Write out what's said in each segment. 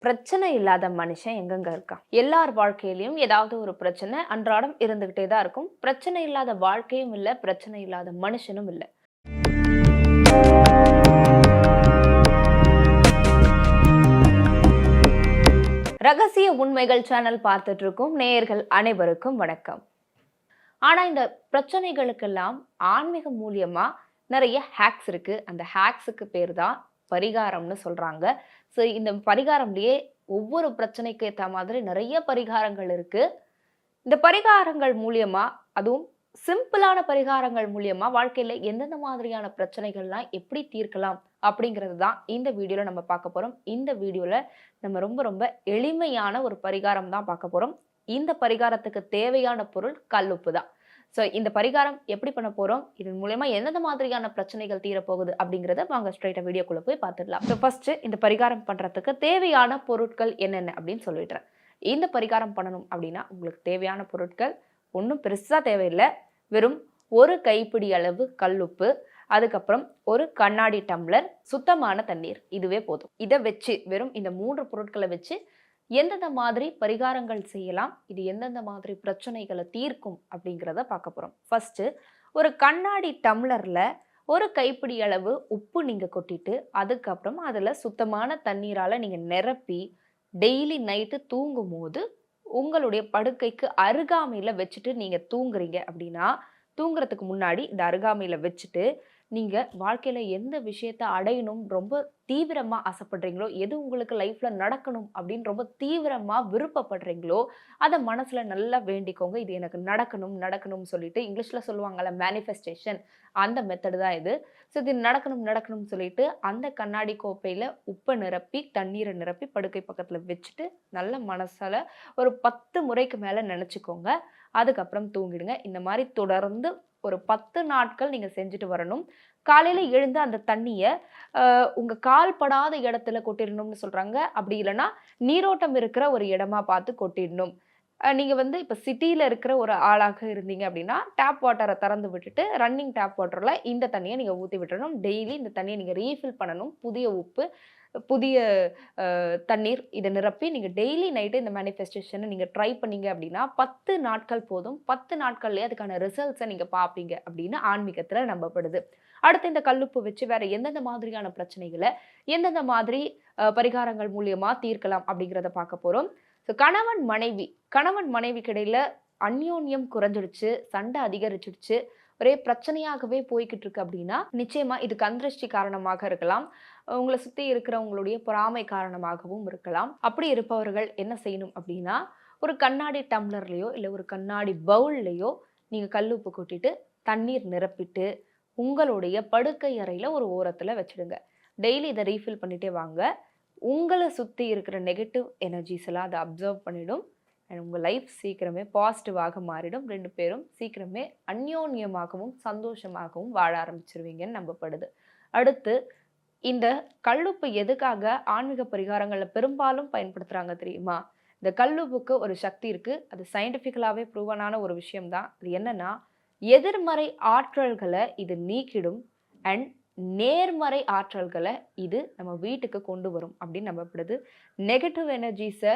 பிரச்சனை இல்லாத மனுஷன் எங்கெங்க இருக்கான்? எல்லார் வாழ்க்கையிலயும் ஏதாவது ஒரு பிரச்சனை அன்றாடம் இருந்துகிட்டே தான் இருக்கும். பிரச்சனை இல்லாத வாழ்க்கையும் இல்ல, பிரச்சனை இல்லாத மனுஷனும் இல்ல. ரகசிய உண்மைகள் சேனல் பார்த்துட்டு இருக்கும் நேயர்கள் அனைவருக்கும் வணக்கம். ஆனா இந்த பிரச்சனைகளுக்கெல்லாம் ஆன்மீகம் மூலியமா நிறைய ஹேக்ஸ் இருக்கு. அந்த ஹேக்ஸுக்கு பேர் தான் பரிகாரம்னு சொல்றாங்க. ஸோ இந்த பரிகாரம்லயே ஒவ்வொரு பிரச்சனைக்கு ஏத்த மாதிரி நிறைய பரிகாரங்கள் இருக்கு. இந்த பரிகாரங்கள் மூலியமா, அதுவும் சிம்பிளான பரிகாரங்கள் மூலியமா வாழ்க்கையில எந்தெந்த மாதிரியான பிரச்சனைகள்லாம் எப்படி தீர்க்கலாம் அப்படிங்கிறது தான் இந்த வீடியோல நம்ம பார்க்க போறோம். இந்த வீடியோல நம்ம ரொம்ப ரொம்ப எளிமையான ஒரு பரிகாரம் தான் பார்க்க போறோம். இந்த பரிகாரத்துக்கு தேவையான பொருள் கல்லுப்பு தான். ஸோ இந்த பரிகாரம் எப்படி பண்ண போறோம்? இதன் மூலியமா எந்தெந்த மாதிரியான பிரச்சனைகள் தீரப்போகுது அப்படிங்கிறத வாங்க ஸ்ட்ரைட்டா வீடியோக்குள்ள போய் பார்த்துடலாம். ஸோ ஃபர்ஸ்ட் இந்த பரிகாரம் பண்றதுக்கு தேவையான பொருட்கள் என்னென்ன அப்படின்னு சொல்லிடுறேன். இந்த பரிகாரம் பண்ணணும் அப்படின்னா உங்களுக்கு தேவையான பொருட்கள் ஒன்றும் பெருசா தேவையில்லை. வெறும் ஒரு கைப்பிடி அளவு கல்லுப்பு, அதுக்கப்புறம் ஒரு கண்ணாடி டம்ளர், சுத்தமான தண்ணீர், இதுவே போதும். இதை வச்சு வெறும் இந்த 3 பொருட்களை வச்சு எந்தெந்த மாதிரி பரிகாரங்கள் செய்யலாம், இது எந்தெந்த மாதிரி பிரச்சனைகளை தீர்க்கும் அப்படிங்கிறத பார்க்க போறோம். ஃபர்ஸ்ட் ஒரு கண்ணாடி டம்ளர்ல ஒரு கைப்பிடி அளவு உப்பு நீங்க கொட்டிட்டு, அதுக்கப்புறம் அதுல சுத்தமான தண்ணீரால நீங்க நிரப்பி டெய்லி நைட்டு தூங்கும்போது உங்களுடைய படுக்கைக்கு அருகாமையில வச்சுட்டு நீங்க தூங்குறீங்க அப்படின்னா, தூங்குறதுக்கு முன்னாடி இந்த அருகாமையில வச்சுட்டு, நீங்க வாழ்க்கையில எந்த விஷயத்த அடையணும் ரொம்ப தீவிரமா ஆசைப்படுறீங்களோ, எது உங்களுக்கு லைஃப்ல நடக்கணும் அப்படின்னு ரொம்ப தீவிரமா விருப்பப்படுறீங்களோ, அத மனசுல நல்லா வேண்டிக்கோங்க. இது எனக்கு நடக்கணும், நடக்கணும்னு சொல்லிட்டு இங்கிலீஷ்ல சொல்லுவாங்கல்ல மேனிஃபெஸ்டேஷன், அந்த மெத்தட் தான் இது. ஸோ இது நடக்கணும், நடக்கணும்னு சொல்லிட்டு அந்த கண்ணாடி கோப்பையில உப்ப நிரப்பி, தண்ணீர நிரப்பி படுக்கை பக்கத்துல வச்சுட்டு, நல்ல மனசால ஒரு 10 முறைக்கு மேல நெனச்சுக்கோங்க. அதுக்கப்புறம் தூங்கிடுங்க. இந்த மாரி தொடர்ந்து ஒரு 10 நாட்கள் நீங்க செஞ்சுட்டு வரணும். காலையில எழுந்து அந்த தண்ணிய உங்க கால் படாத இடத்துல கொட்டிடணும்னு சொல்றாங்க. அப்படி இல்லன்னா, நீரோட்டம் இருக்கிற ஒரு இடமா பார்த்து கொட்டிடணும். நீங்க வந்து இப்ப சிட்டில இருக்கிற ஒரு ஆளாக இருந்தீங்க அப்படின்னா, டேப் வாட்டர திறந்து விட்டுட்டு, ரன்னிங் டேப் வாட்டர்ல இந்த தண்ணிய நீங்க ஊத்தி விட்டுறணும். டெய்லி இந்த தண்ணிய நீங்க ரீஃபில் பண்ணணும். புதிய உப்பு, புதிய தண்ணீர் இத நிரப்பி நீங்க டெய்லி நைட்டு இந்த மேனிஃபெஸ்டேஷன நீங்க ட்ரை பண்ணீங்க அப்படின்னா, 10 நாட்கள் போதும். 10 நாட்கள்லயே அதுக்கான ரிசல்ட்ஸ நீங்க பார்ப்பீங்க அப்படின்னு ஆன்மீகத்துல நம்பப்படுது. அடுத்து இந்த கல்லுப்பு வச்சு வேற எந்தெந்த மாதிரியான பிரச்சனைகள, எந்தெந்த மாதிரி பரிகாரங்கள் மூலியமா தீர்க்கலாம் அப்படிங்கிறத பார்க்க போறோம். ஸோ கணவன் மனைவிக்கு இடையில அந்யோன்யம் குறைஞ்சிடுச்சு, சண்டை அதிகரிச்சிடுச்சு, ஒரே பிரச்சனையாகவே போய்க்கிட்டு இருக்கு அப்படின்னா, நிச்சயமா இது கண்திருஷ்டி காரணமாக இருக்கலாம். உங்கள சுத்தி இருக்கிறவங்களுடைய பொறாமை காரணமாகவும் இருக்கலாம். அப்படி இருப்பவர்கள் என்ன செய்யணும் அப்படின்னா, ஒரு கண்ணாடி டம்ளர்லயோ, இல்ல ஒரு கண்ணாடி பவுல்லயோ நீங்க கல்லுப்பு கொட்டிட்டு, தண்ணீர் நிரப்பிட்டு, உங்களுடைய படுக்கை அறையில ஒரு ஓரத்துல வச்சுடுங்க. டெய்லி இத ரீஃபில் பண்ணிட்டே வாங்க. உங்கள சுத்தி இருக்கிற நெகட்டிவ் எனர்ஜிஸ் எல்லாம் அத அப்சர்வ் பண்ணிடும். அண்ட் உங்க லைஃப் சீக்கிரமே பாசிட்டிவாக மாறிடும். 2 பேரும் சீக்கிரமே அந்யோன்யமாகவும், சந்தோஷமாகவும் வாழ ஆரம்பிச்சுருவீங்கன்னு நம்பப்படுது. அடுத்து இந்த கல்லுப்பு எதுக்காக ஆன்மீக பரிகாரங்கள்ல பெரும்பாலும் பயன்படுத்துறாங்க தெரியுமா? இந்த கல்லுப்புக்கு ஒரு சக்தி இருக்கு. அது சயின்டிஃபிக்கலாவே ப்ரூவனான ஒரு விஷயம் தான். அது என்னன்னா, எதிர்மறை ஆற்றல்கள இது நீக்கிடும். அண்ட் நேர்மறை ஆற்றல்கள இது நம்ம வீட்டுக்கு கொண்டு வரும் அப்படின்னு நம்பப்படுது. நெகட்டிவ் எனர்ஜீஸ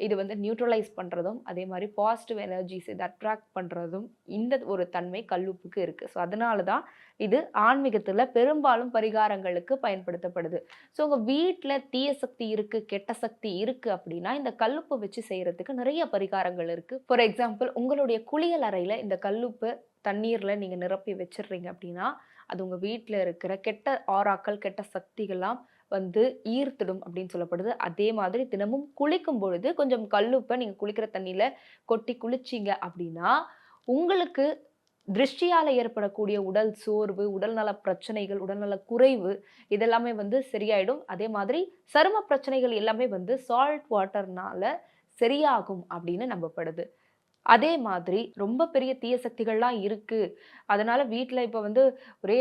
இது வந்து நியூட்ரலைஸ் பண்றதும், அதே மாரி பாசிட்டிவ் எனர்ஜீஸ் இத அட்ராக்ட் பண்றதும் இந்த ஒரு தன்மை கல்லுப்புக்கு இருக்கு. ஸோ அதனால தான் இது ஆன்மீகத்துல பெரும்பாலும் பரிகாரங்களுக்கு பயன்படுத்தப்படுது. ஸோ உங்க வீட்ல தீய சக்தி இருக்கு, கெட்ட சக்தி இருக்கு அப்படின்னா, இந்த கல்லுப்பு வச்சு செய்றதுக்கு நிறைய பரிகாரங்கள் இருக்கு. ஃபார் எக்ஸாம்பிள் உங்களுடைய குளியல் அறையில இந்த கல்லுப்பு தண்ணீர்ல நீங்க நிரப்பி வச்சுடுறீங்க அப்படின்னா, அது உங்க வீட்ல இருக்கிற கெட்ட ஆராக்கள், கெட்ட சக்திகள்லாம் வந்து ஈர்த்திடும் அப்படின்னு சொல்லப்படுது. அதே மாதிரி தினமும் குளிக்கும் பொழுது கொஞ்சம் கல்லுப்ப நீங்க குளிக்கிற தண்ணீல கொட்டி குளிச்சீங்க அப்படின்னா, உங்களுக்கு திருஷ்டியால ஏற்படக்கூடிய உடல் சோர்வு, உடல்நல பிரச்சனைகள், உடல்நல குறைவு இதெல்லாமே வந்து சரியாயிடும். அதே மாதிரி சரும பிரச்சனைகள் எல்லாமே வந்து சால்ட் வாட்டர்னால சரியாகும் அப்படின்னு நம்பப்படுது. அதே மாதிரி ரொம்ப பெரிய தீய சக்திகள்லாம் இருக்கு. அதனால வீட்ல இப்ப வந்து ஒரே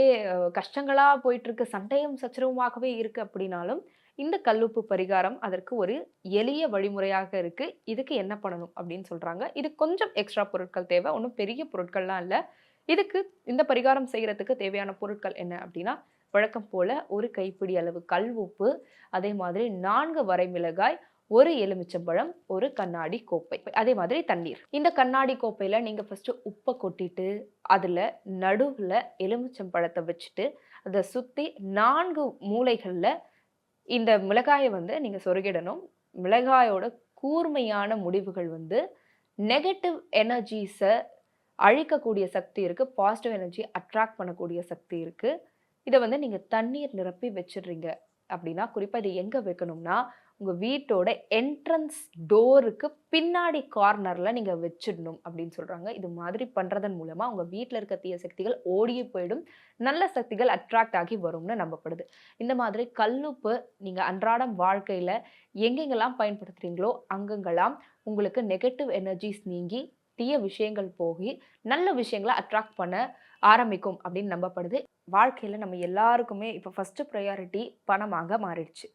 கஷ்டங்களா போயிட்டுருக்கு. சண்டையும் சச்சரவுமாகவே இருக்கு அப்படின்னாலும், இந்த கல்லுப்பு பரிகாரம் அதற்கு ஒரு எளிய வழிமுறையாக இருக்கு. இதுக்கு என்ன பண்ணணும் அப்படின்னு சொல்றாங்க. இது கொஞ்சம் எக்ஸ்ட்ரா பொருட்கள் தேவை. ஒண்ணும் பெரிய பொருட்கள்லாம் இல்ல. இதுக்கு இந்த பரிகாரம் செய்யறதுக்கு தேவையான பொருட்கள் என்ன அப்படின்னா, வழக்கம் போல ஒரு கைப்பிடி அளவு கல் உப்பு, அதே மாதிரி 4 வரைமிளகாய், ஒரு எலுமிச்சம்பழம், ஒரு கண்ணாடி கோப்பை, அதே மாதிரி தண்ணீர். இந்த கண்ணாடி கோப்பையில நீங்க ஃபர்ஸ்ட் உப்பை கொட்டிட்டு அதுல நடுவுல எலுமிச்சம்பழத்தை வச்சுட்டு அதை சுத்தி 4 மூலைகள்ல இந்த மிளகாயை வந்து நீங்க சொருகிடணும். மிளகாயோட கூர்மையான முடிவுகள் வந்து நெகட்டிவ் எனர்ஜிஸை அழிக்கக்கூடிய சக்தி இருக்கு. பாசிட்டிவ் எனர்ஜி அட்ராக்ட் பண்ணக்கூடிய சக்தி இருக்கு. இதை வந்து நீங்க தண்ணீர் நிரப்பி வச்சிடுறீங்க அப்படின்னா, குறிப்பா இதை எங்க வைக்கணும்னா, உங்க வீட்டோட என்ட்ரன்ஸ் டோருக்கு பின்னாடி கார்னர்ல நீங்க வச்சிடணும் அப்படின்னு சொல்றாங்க. இது மாதிரி பண்றதன் மூலமா உங்க வீட்டில் இருக்க தீய சக்திகள் ஓடியே போயிடும். நல்ல சக்திகள் அட்ராக்ட் ஆகி வரும்னு நம்பப்படுது. இந்த மாதிரி கல்லுப்பு நீங்க அன்றாடம் வாழ்க்கையில எங்கெங்கெல்லாம் பயன்படுத்துறீங்களோ அங்கெங்கெல்லாம் உங்களுக்கு நெகட்டிவ் எனர்ஜிஸ் நீங்கி தீய விஷயங்கள் போகி நல்ல விஷயங்களை அட்ராக்ட் பண்ண ஆரம்பிக்கும் அப்படின்னு நம்பப்படுது. வாழ்க்கையில நம்ம எல்லாருக்குமே இப்போ ஃபர்ஸ்ட் ப்ரையாரிட்டி பணமாக மாறிடுச்சு.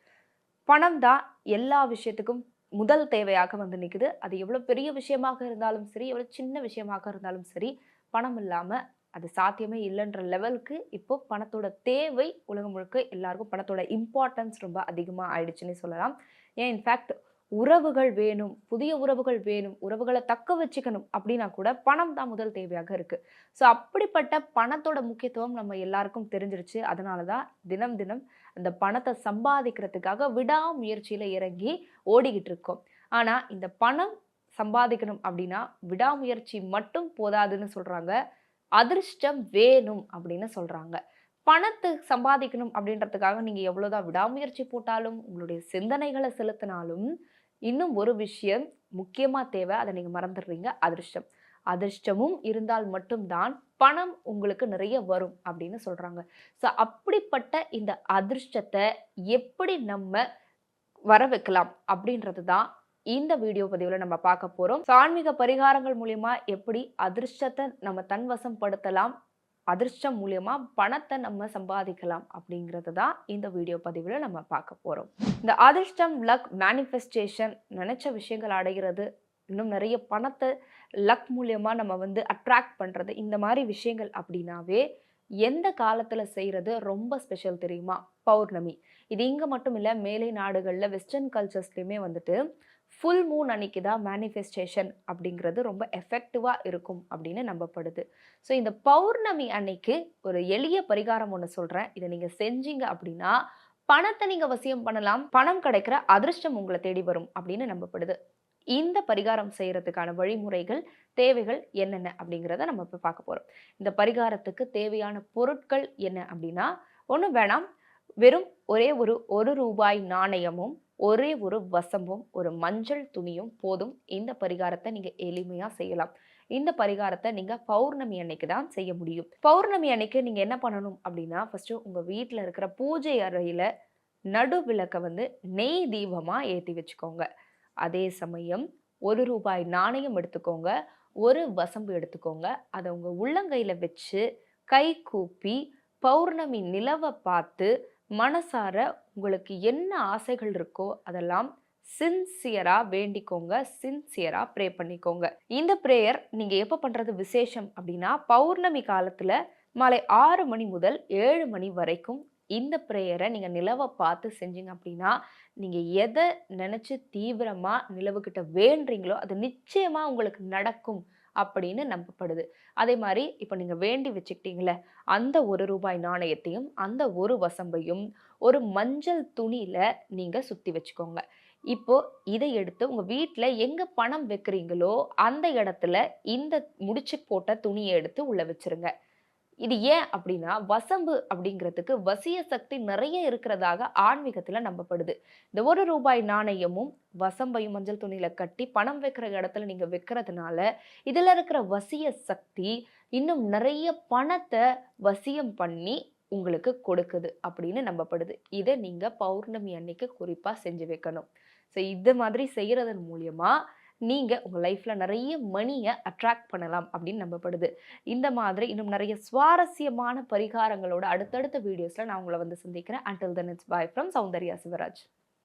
பணம் தான் எல்லா விஷயத்துக்கும் முதல் தேவையாக வந்து நிக்குது. அது எவ்வளவு பெரிய விஷயமாக இருந்தாலும் சரி, எவ்வளவு சின்ன விஷயமாக இருந்தாலும் சரி, பணம் இல்லாம அது சாத்தியமே இல்லைன்ற லெவலுக்கு இப்போ பணத்தோட தேவை உலகம் முழுக்க எல்லாருக்கும் பணத்தோட இம்பார்ட்டன்ஸ் ரொம்ப அதிகமா ஆயிடுச்சுன்னு சொல்லலாம். ஏன் இன்ஃபேக்ட் உறவுகள் வேணும், புதிய உறவுகள் வேணும், உறவுகளை தக்க வச்சுக்கணும் அப்படின்னா கூட பணம் தான் முதல் தேவையாக இருக்கு. ஸோ அப்படிப்பட்ட பணத்தோட முக்கியத்துவம் நம்ம எல்லாருக்கும் தெரிஞ்சிருச்சு. அதனாலதான் தினம் தினம் அந்த பணத்தை சம்பாதிக்கிறதுக்காக விடாமுயற்சியில இறங்கி ஓடிக்கிட்டு இருக்கோம். ஆனா இந்த பணம் சம்பாதிக்கணும் அப்படின்னா விடாமுயற்சி மட்டும் போதாதுன்னு சொல்றாங்க. அதிர்ஷ்டம் வேணும் அப்படின்னு சொல்றாங்க. பணத்தை சம்பாதிக்கணும் அப்படின்றதுக்காக நீங்க எவ்வளவுதான் விடாமுயற்சி போட்டாலும், உங்களுடைய சிந்தனைகளை செலுத்தினாலும், இன்னும் ஒரு விஷயம் முக்கியமா தேவை. அதை நீங்க மறந்துடுறீங்க. அதிர்ஷ்டம். அதிர்ஷ்டமும் இருந்தால் மட்டும்தான் பணம் உங்களுக்கு நிறைய வரும் அப்படின்னு சொல்றாங்க. ஸோ அப்படிப்பட்ட இந்த அதிர்ஷ்டத்தை எப்படி நம்ம வர வைக்கலாம் அப்படின்றது தான் இந்த வீடியோ பதிவுல நம்ம பார்க்க போறோம். ஆன்மீக பரிகாரங்கள் மூலியமா எப்படி அதிர்ஷ்டத்தை நம்ம தன்வசம் படுத்தலாம், அதிர்ஷ்டம் மூலியமா பணத்தை நம்ம சம்பாதிக்கலாம் அப்படிங்கிறது தான் இந்த வீடியோ பதிவுல நம்ம பார்க்க போறோம். இந்த அதிர்ஷ்டம், லக், மேனிஃபெஸ்டேஷன், நினைச்ச விஷயங்கள் அடைகிறது, இன்னும் நிறைய பணத்தை லக் மூலியமா நம்ம வந்து அட்ராக்ட் பண்றது, இந்த மாதிரி விஷயங்கள் அப்படின்னாவே எந்த காலத்துல செய்யறது ரொம்ப ஸ்பெஷல் தெரியுமா? பௌர்ணமி. இது இங்க மட்டும் இல்ல, மேலை நாடுகள்ல வெஸ்டர்ன் கல்ச்சர்ஸ்லயுமே வந்துட்டு ஃபுல் மூன் அன்னைக்கு தான் மேனிஃபெஸ்டேஷன் அப்படிங்கிறது ரொம்ப எஃபெக்டிவா இருக்கும் அப்படின்னு நம்பப்படுது. ஸோ இந்த பௌர்ணமி அன்னைக்கு ஒரு எளிய பரிகாரம் ஒன்று சொல்றேன். இதை நீங்க செஞ்சீங்க அப்படின்னா பணத்தை நீங்க வசியம் பண்ணலாம், பணம் கிடைக்கிற அதிர்ஷ்டம் உங்களை தேடி வரும் அப்படின்னு நம்பப்படுது. இந்த பரிகாரம் செய்யறதுக்கான வழிமுறைகள், தேவைகள் என்னென்ன அப்படிங்கிறத நம்ம இப்போ பார்க்க போறோம். இந்த பரிகாரத்துக்கு தேவையான பொருட்கள் என்ன அப்படின்னா, ஒன்றும் வேணாம், வெறும் ஒரு ரூபாய் நாணயமும், ஒரே ஒரு வசம்பும், ஒரு மஞ்சள் துணியும் போதும். இந்த பரிகாரத்தை நீங்க எளிமையா செய்யலாம். இந்த பரிகாரத்தை நீங்க பௌர்ணமி அன்னைக்கு தான் செய்ய முடியும். பௌர்ணமி அன்னைக்கு நீங்க என்ன பண்ணணும் அப்படின்னா, ஃபர்ஸ்ட் உங்க வீட்டில் இருக்கிற பூஜை அறையில நடு விளக்க வந்து நெய் தீபமா ஏற்றி வச்சுக்கோங்க. அதே சமயம் ஒரு ரூபாய் நாணயம் எடுத்துக்கோங்க, ஒரு வசம்பு எடுத்துக்கோங்க. அதை உங்க உள்ளங்கையில வச்சு கை கூப்பி பௌர்ணமி நிலவை பார்த்து மனசார உங்களுக்கு என்ன ஆசைகள் இருக்கோ அதெல்லாம் சின்சியரா வேண்டிக்கோங்க, சின்சியரா ப்ரே பண்ணிக்கோங்க. இந்த ப்ரேயர் நீங்க எப்ப பண்றது விசேஷம் அப்படின்னா, பௌர்ணமி காலத்துல மாலை 6 மணி முதல் 7 மணி வரைக்கும் இந்த ப்ரேயரை நீங்க நிலவை பார்த்து செஞ்சீங்க அப்படின்னா, நீங்க எதை நினைச்சு தீவிரமா நிலவுகிட்ட வேண்டுறீங்களோ அது நிச்சயமா உங்களுக்கு நடக்கும் அப்படின்னு நம்பப்படுது. அதே மாதிரி இப்ப நீங்க வேண்டி வச்சுக்கிட்டீங்களே, அந்த ஒரு ரூபாய் நாணயத்தையும் அந்த ஒரு வசம்பையும் ஒரு மஞ்சள் துணியில நீங்க சுத்தி வச்சுக்கோங்க. இப்போ இதை எடுத்து உங்க வீட்டுல எங்க பணம் வைக்கிறீங்களோ அந்த இடத்துல இந்த முடிச்சு போட்ட துணியை எடுத்து உள்ள வச்சிருங்க. இது ஏன் அப்படின்னா, வசம்பு அப்படிங்கிறதுக்கு வசிய சக்தி நிறைய இருக்கிறதாக ஆன்மீகத்துல நம்பப்படுது. இந்த ஒரு ரூபாய் நாணயமும் வசம்பையும் மஞ்சள் துணியில கட்டி பணம் வைக்கிற இடத்துல நீங்க வைக்கிறதுனால இதுல இருக்கிற வசிய சக்தி இன்னும் நிறைய பணத்தை வசியம் பண்ணி உங்களுக்கு கொடுக்குது அப்படின்னு நம்பப்படுது. இதை நீங்க பௌர்ணமி அன்னைக்கு குறிப்பா செஞ்சு வைக்கணும். ஸோ இது மாதிரி செய்யறதன் மூலியமா நீங்க உங்க லைஃப்ல நிறைய மணியை அட்ராக்ட் பண்ணலாம் அப்படின்னு நம்பப்படுது. இந்த மாதிரி இன்னும் நிறைய சுவாரஸ்யமான பரிகாரங்களோட அடுத்தடுத்த வீடியோஸ்ல நான் உங்களை வந்து சந்திக்கிறேன். Until then, it's bye from Soundarya Shivraj.